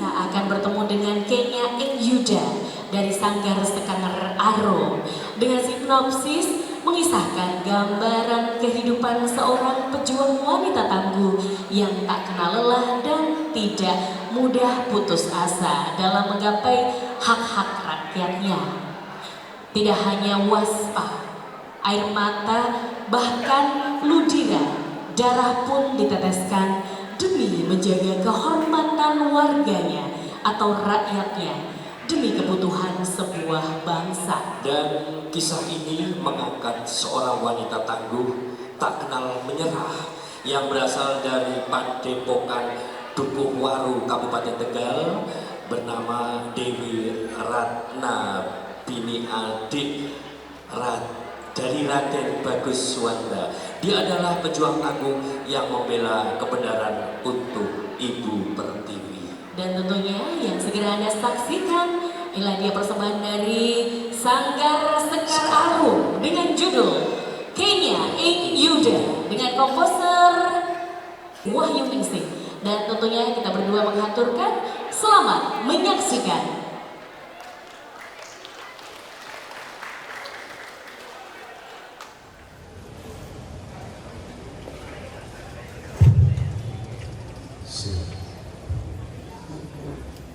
kita akan bertemu dengan Kenya Ing Yuda dari Sanggar Sekar Aro dengan sinopsis mengisahkan gambaran kehidupan seorang pejuang wanita tangguh yang tak kenal lelah dan tidak mudah putus asa dalam menggapai hak-hak rakyatnya. Tidak hanya waspa, air mata, bahkan ludira, darah pun diteteskan demi menjaga kehormatan warganya atau rakyatnya demi kebutuhan sebuah bangsa. Dan kisah ini mengangkat seorang wanita tangguh tak kenal menyerah yang berasal dari Padepokan Dukuh Waru, Kabupaten Tegal, bernama Dewi Ratna Bini Adik dari Raden Bagus Suwanda. Dia adalah pejuang agung yang membela kebenaran untuk Ibu Pertiwi. Dan tentunya yang segera Anda saksikan, inilah dia persembahan dari Sanggar Sekar Aro dengan judul Kenya Ing Yuda dengan komposer Wahyu Ningsih. Dan tentunya kita berdua mengaturkan selamat menyaksikan.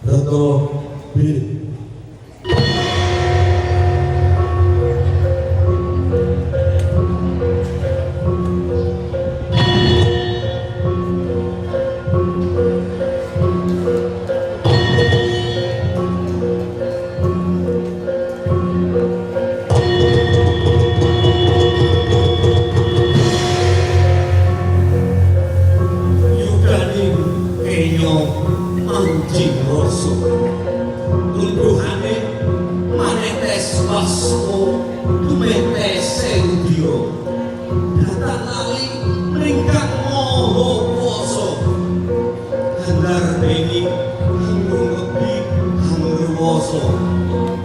Dato' Bini. Yudaning Kenya anjing rasa tuduhane manetes waspo tumetes sendio datang lali ringkang moho kuasa handar beni hinggung ngebi hangrewoso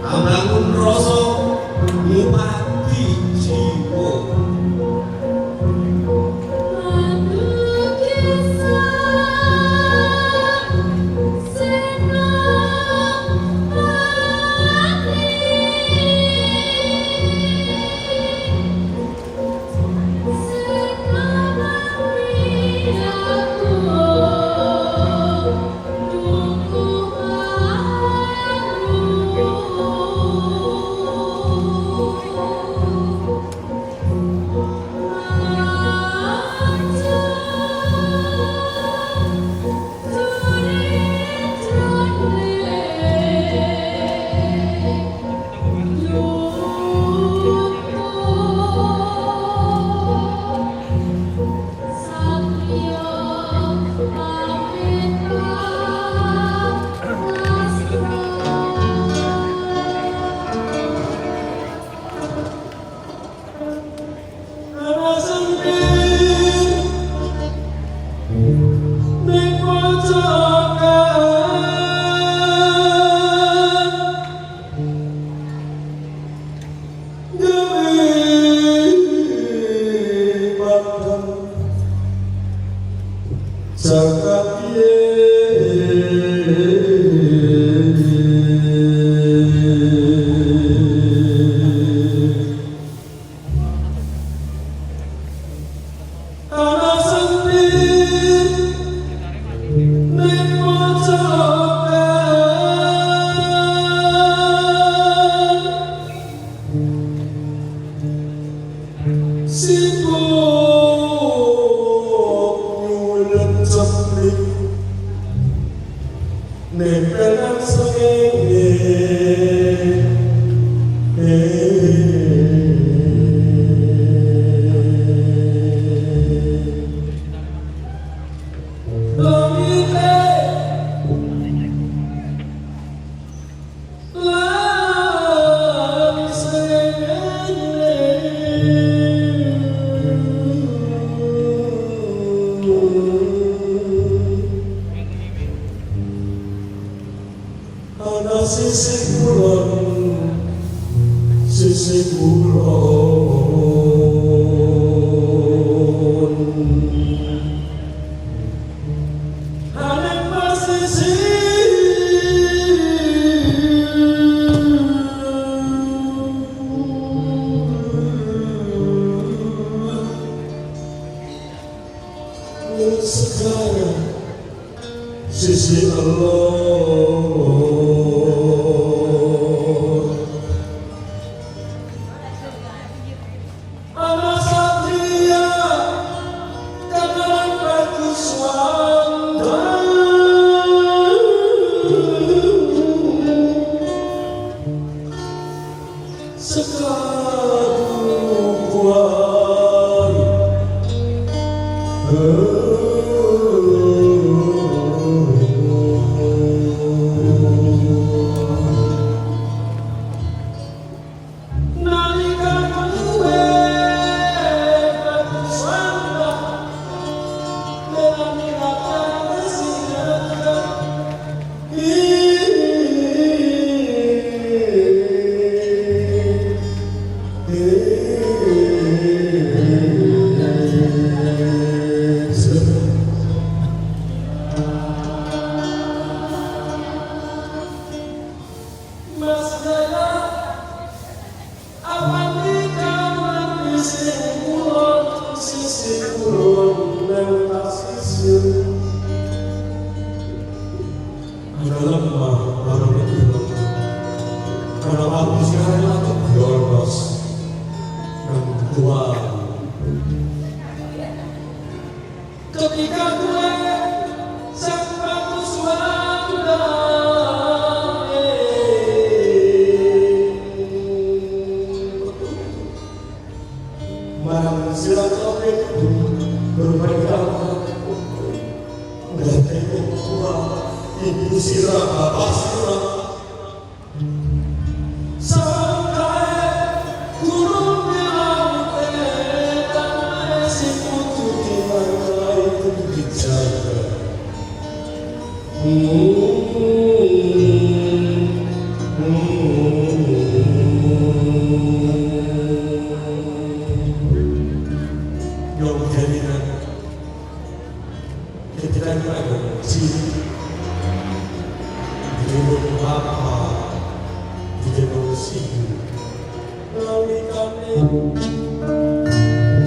ambangun rasa ngupati jiwa. Sisi kulon Hanek masisi Gusti Allah. Anak satria katakan bagus wanda, sekarang kuat nalika kowe bagus wanda menamirakan singa Mas Daya, apa nih kawan sisi kulon dan tak sisi. Ada lemah, ada betul. Kalau aku sekarang aku biolos dan tua. Ketika gue sang bagus wanda, marang sila topik berbaikan dan tepuk tua ibu sila bapak sila sampai gunung bilang dan si putu di mana itu dijaga. Yang jadikan ketika kita ada sini di dalam apa di dalam sini nalikane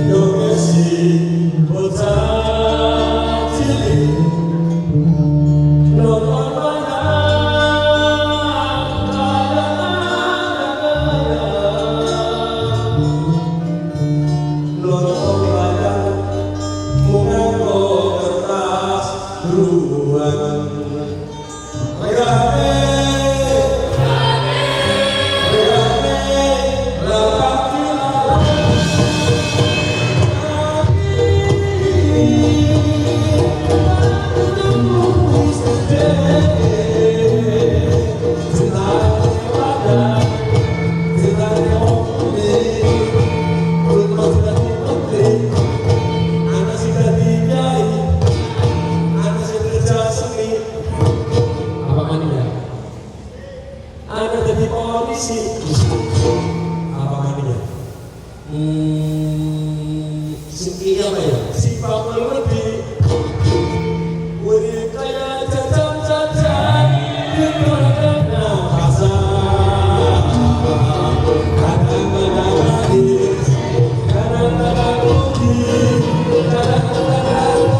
yang masih bocah cilik nonton ada jadi polisi apa namanya si apa ya si Pak Melodi wuri kaya jajan di mana pasar kadang-kadang manis kadang-kadang putih kadang-kadang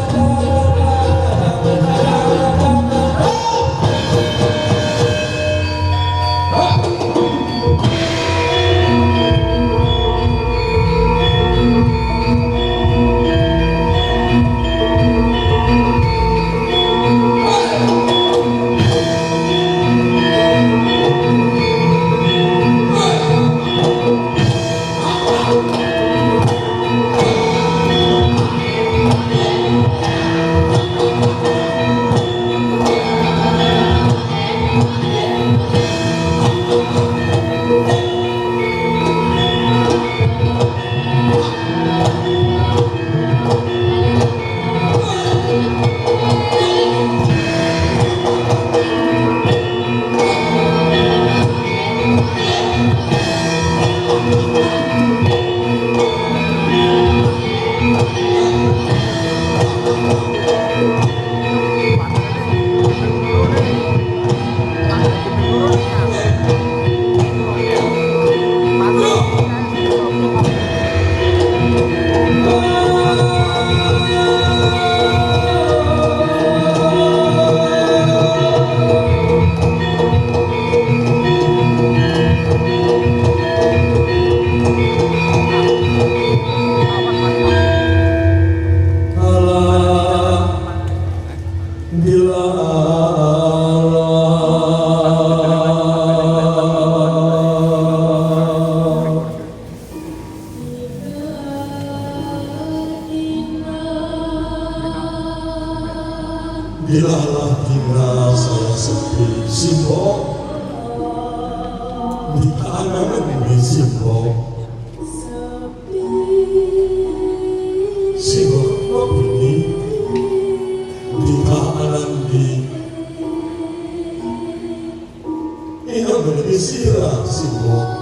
yang berbisirah semua.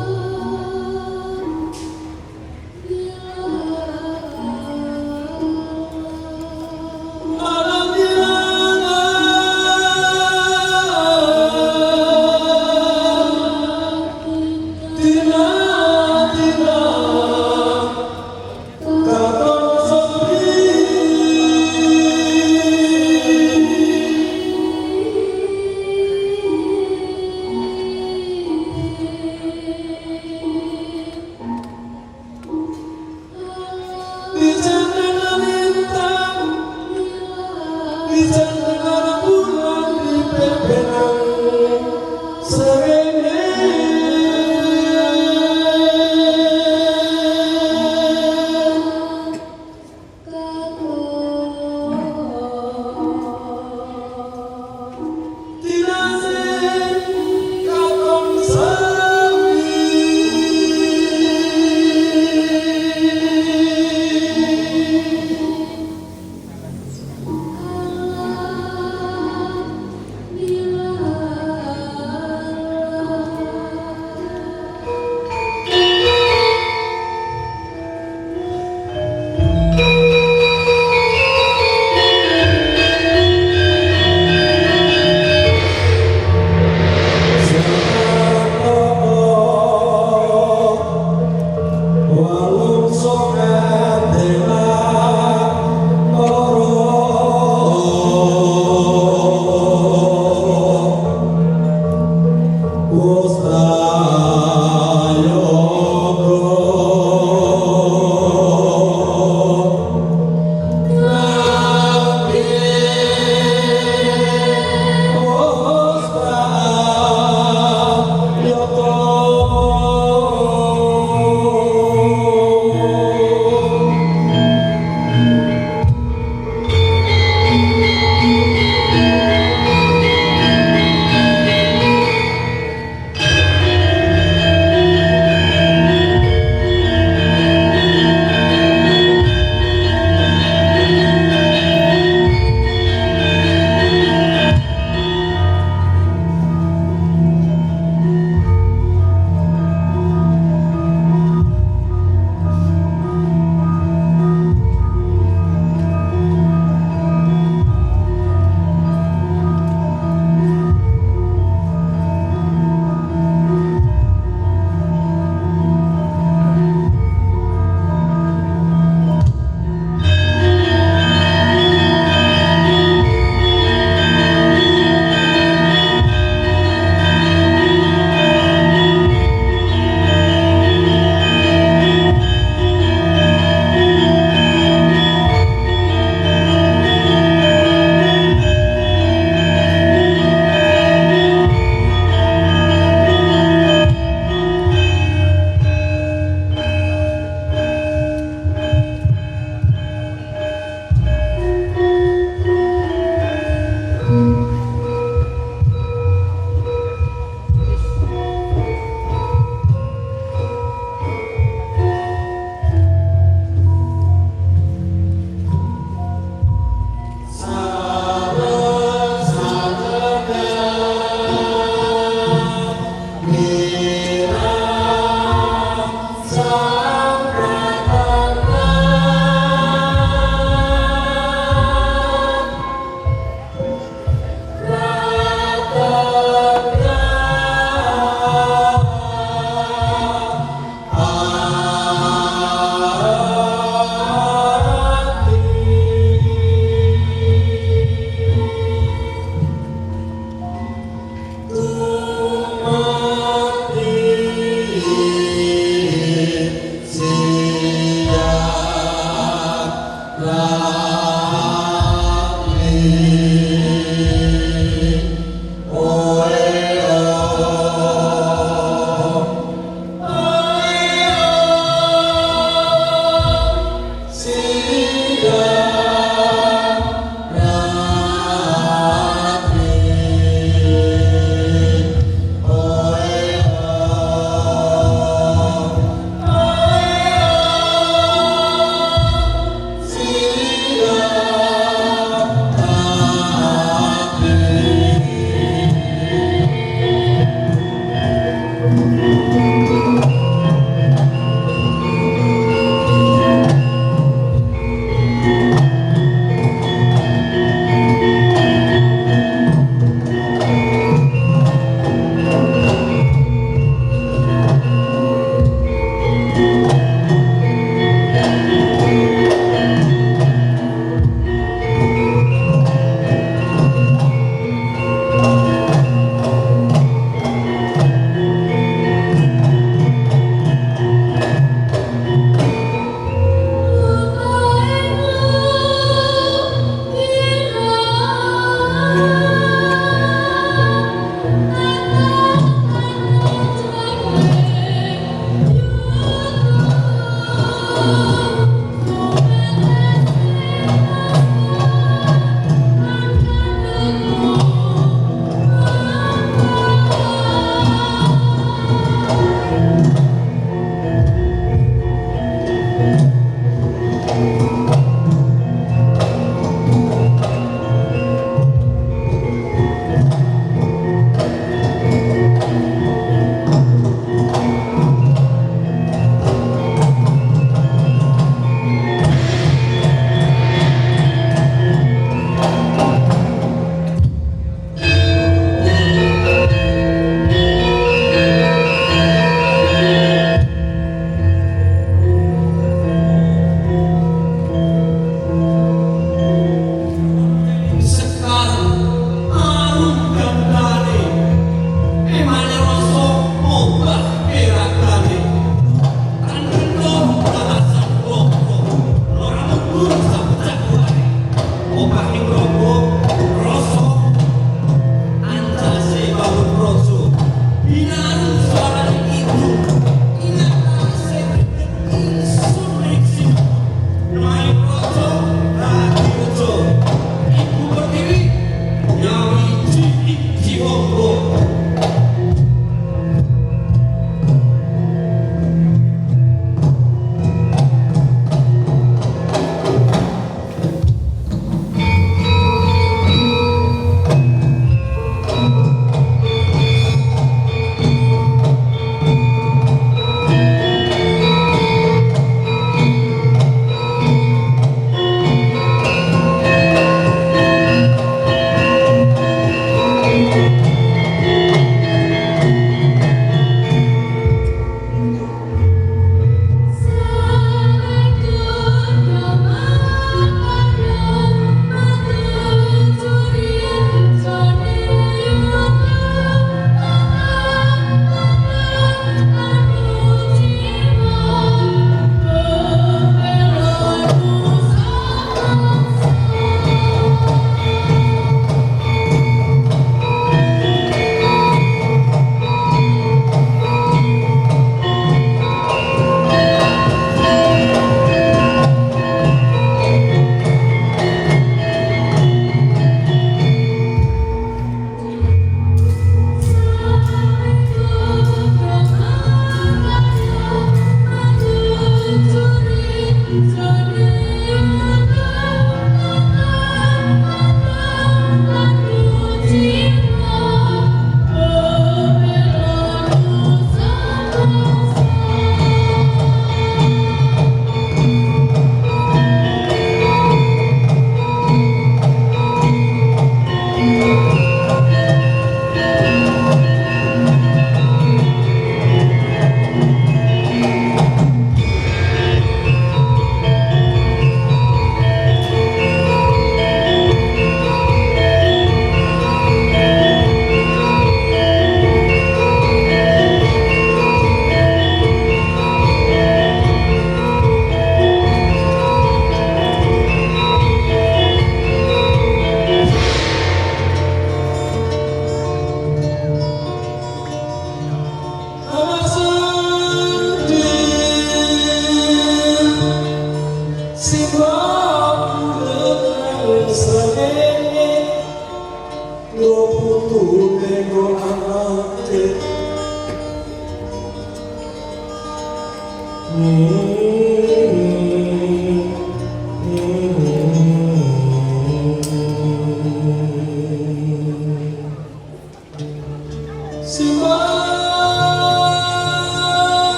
Semua